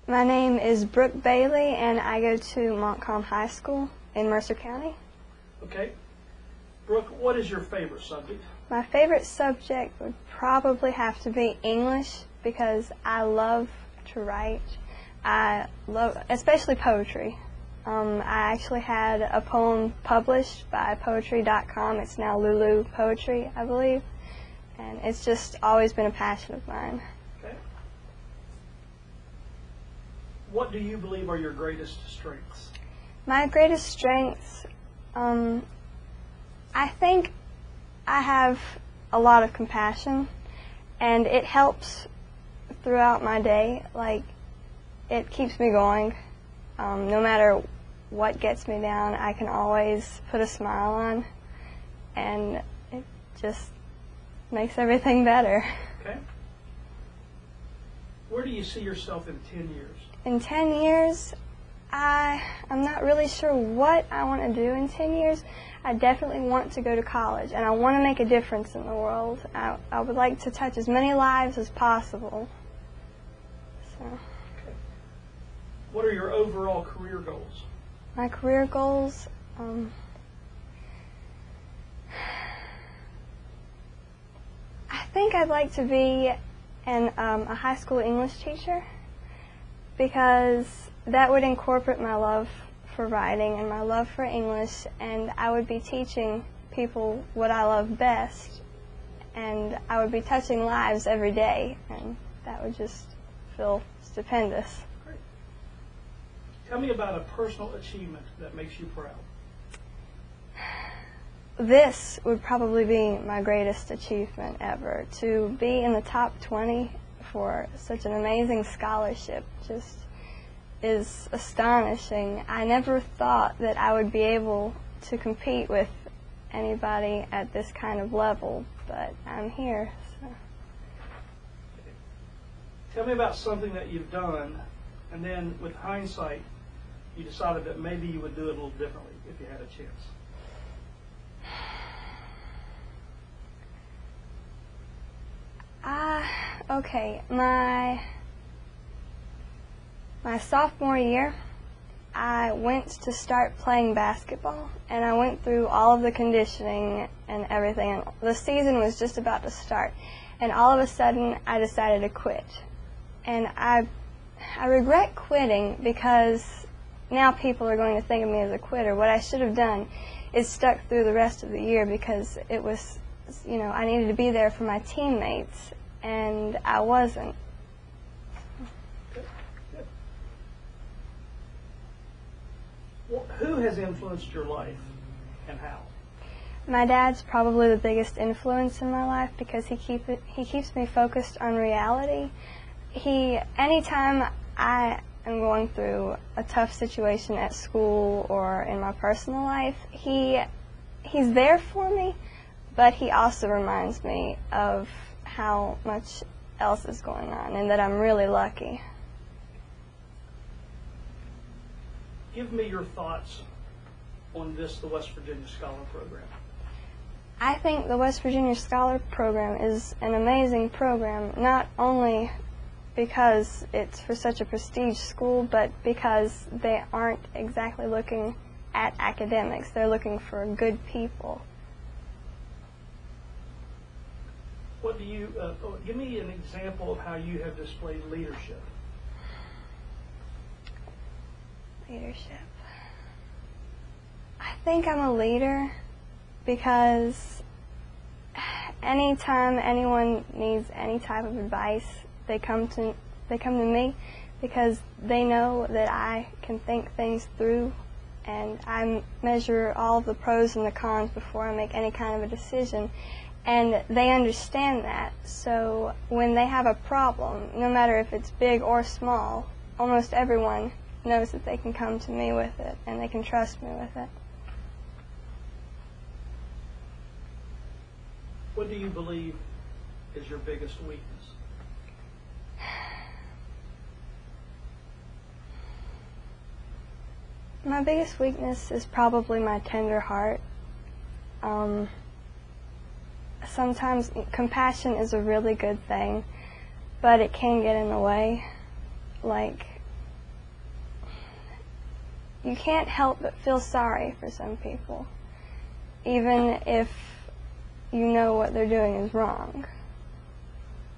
My name is Brooke Bailey, and I go to Montcalm High School in Mercer County. Okay. Brooke, what is your favorite subject? My favorite subject would probably have to be English because I love to write. I love, especially poetry. I actually had a poem published by Poetry.com. It's now Lulu Poetry, I believe. And it's just always been a passion of mine. Okay. What do you believe are your greatest strengths? My greatest strengths, I think I have a lot of compassion, and it helps throughout my day. Like, it keeps me going. No matter what gets me down, I can always put a smile on, and it just makes everything better. Okay. Where do you see yourself in 10 years? In 10 years, I'm not really sure what I want to do in 10 years. I definitely want to go to college, and I want to make a difference in the world. I would like to touch as many lives as possible. So. Okay. What are your overall career goals? My career goals, I think I'd like to be a high school English teacher, because that would incorporate my love for writing and my love for English, and I would be teaching people what I love best, and I would be touching lives every day, and that would just feel stupendous. Great. Tell me about a personal achievement that makes you proud. This would probably be my greatest achievement ever. To be in the top 20 for such an amazing scholarship just is astonishing. I never thought that I would be able to compete with anybody at this kind of level, but I'm here. So. Tell me about something that you've done, and then with hindsight, you decided that maybe you would do it a little differently if you had a chance. Okay, my sophomore year, I went to start playing basketball, and I went through all of the conditioning and everything, and the season was just about to start, and all of a sudden I decided to quit. And I regret quitting because now people are going to think of me as a quitter. What I should have done is stuck through the rest of the year, because it was, I needed to be there for my teammates, and I wasn't. Good. Well, who has influenced your life, and how? My dad's probably the biggest influence in my life, because he keeps me focused on reality. Anytime I am going through a tough situation at school or in my personal life, he's there for me, but he also reminds me of how much else is going on and that I'm really lucky. Give me your thoughts on the West Virginia Scholar Program. I think the West Virginia Scholar Program is an amazing program, not only because it's for such a prestige school, but because they aren't exactly looking at academics. They're looking for good people. What do you, give me an example of how you have displayed leadership. Leadership. I think I'm a leader because anytime anyone needs any type of advice, they come to me, because they know that I can think things through, and I measure all of the pros and the cons before I make any kind of a decision. And they understand that, so when they have a problem, no matter if it's big or small, almost everyone knows that they can come to me with it, and they can trust me with it. What do you believe is your biggest weakness? My biggest weakness is probably my tender heart. Sometimes compassion is a really good thing, but it can get in the way. Like, you can't help but feel sorry for some people, even if you know what they're doing is wrong.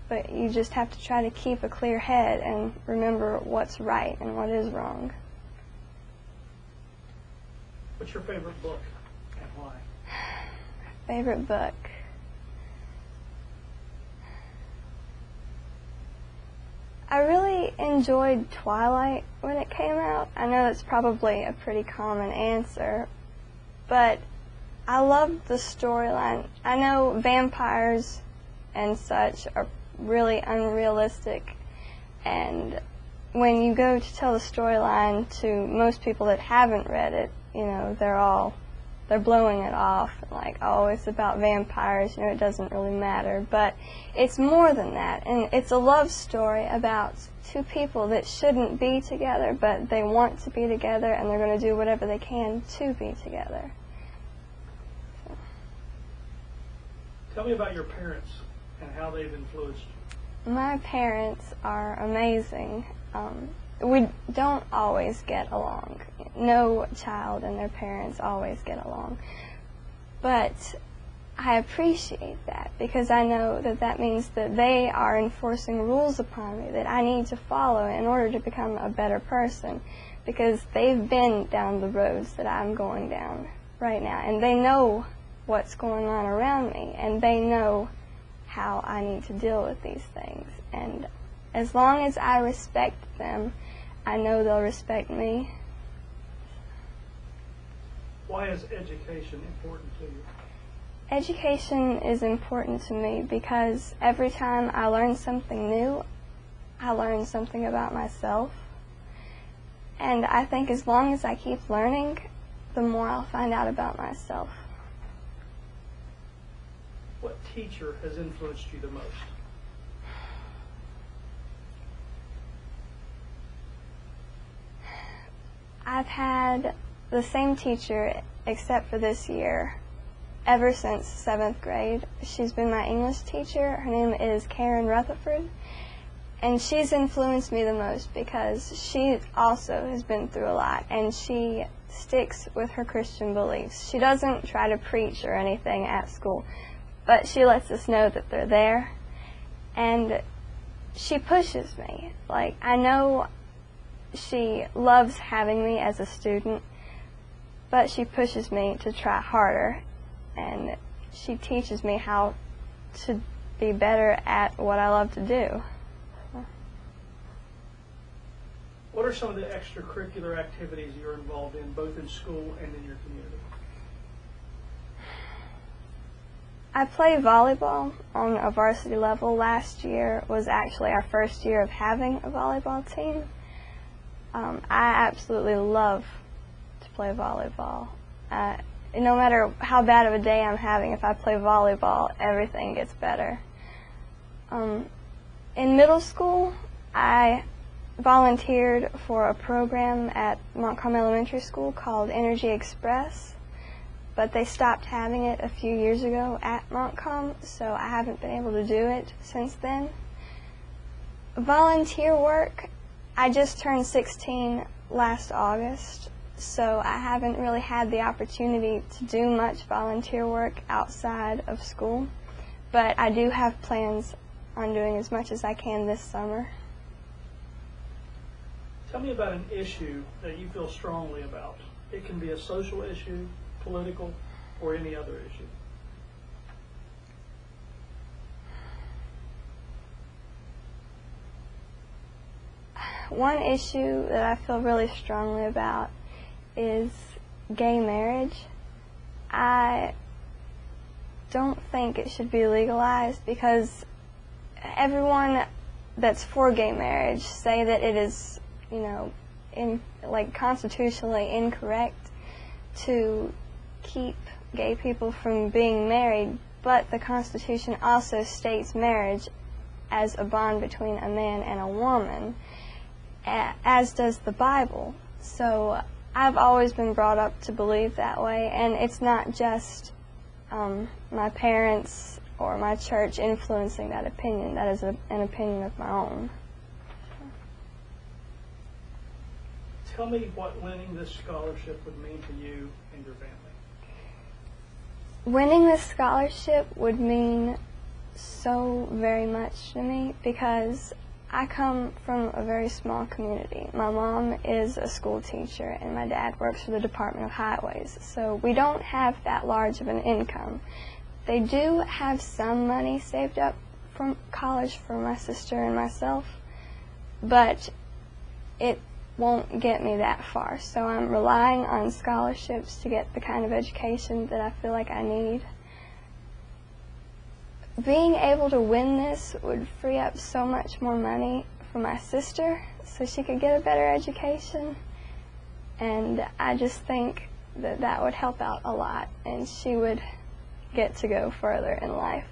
But you just have to try to keep a clear head and remember what's right and what is wrong. What's your favorite book and why? Favorite book? I really enjoyed Twilight when it came out. I know that's probably a pretty common answer, but I loved the storyline. I know vampires and such are really unrealistic, and when you go to tell the storyline to most people that haven't read it, you know, they're blowing it off, like, oh, it's about vampires, you know, it doesn't really matter. But it's more than that, and it's a love story about two people that shouldn't be together, but they want to be together, and they're going to do whatever they can to be together. So. Tell me about your parents and how they've influenced you. My parents are amazing. We don't always get along. No child and their parents always get along. But I appreciate that, because I know that that means that they are enforcing rules upon me that I need to follow in order to become a better person, because they've been down the roads that I'm going down right now, and they know what's going on around me, and they know how I need to deal with these things. And as long as I respect them, I know they'll respect me. Why is education important to you? Education is important to me because every time I learn something new, I learn something about myself. And I think as long as I keep learning, the more I'll find out about myself. What teacher has influenced you the most? I've had the same teacher, except for this year, ever since 7th grade. She's been my English teacher. Her name is Karen Rutherford, and she's influenced me the most because she also has been through a lot, and she sticks with her Christian beliefs. She doesn't try to preach or anything at school, but she lets us know that they're there, and she pushes me. Like, I know she loves having me as a student, but she pushes me to try harder, and she teaches me how to be better at what I love to do. What are some of the extracurricular activities you're involved in, both in school and in your community? I play volleyball on a varsity level. Last year was actually our first year of having a volleyball team. I absolutely love to play volleyball. No matter how bad of a day I'm having, if I play volleyball, everything gets better. In middle school, I volunteered for a program at Montcalm Elementary School called Energy Express, but they stopped having it a few years ago at Montcalm, so I haven't been able to do it since then. Volunteer work, I just turned 16 last August, so I haven't really had the opportunity to do much volunteer work outside of school, but I do have plans on doing as much as I can this summer. Tell me about an issue that you feel strongly about. It can be a social issue, political, or any other issue. One issue that I feel really strongly about is gay marriage. I don't think it should be legalized because everyone that's for gay marriage say that it is, you know, constitutionally incorrect to keep gay people from being married, but the Constitution also states marriage as a bond between a man and a woman, as does the Bible. So I've always been brought up to believe that way, and it's not just my parents or my church influencing that opinion. That is an opinion of my own. Tell me what winning this scholarship would mean to you and your family. Winning this scholarship would mean so very much to me because I come from a very small community. My mom is a school teacher and my dad works for the Department of Highways, so we don't have that large of an income. They do have some money saved up from college for my sister and myself, but it won't get me that far. So I'm relying on scholarships to get the kind of education that I feel like I need. Being able to win this would free up so much more money for my sister so she could get a better education, and I just think that that would help out a lot and she would get to go further in life.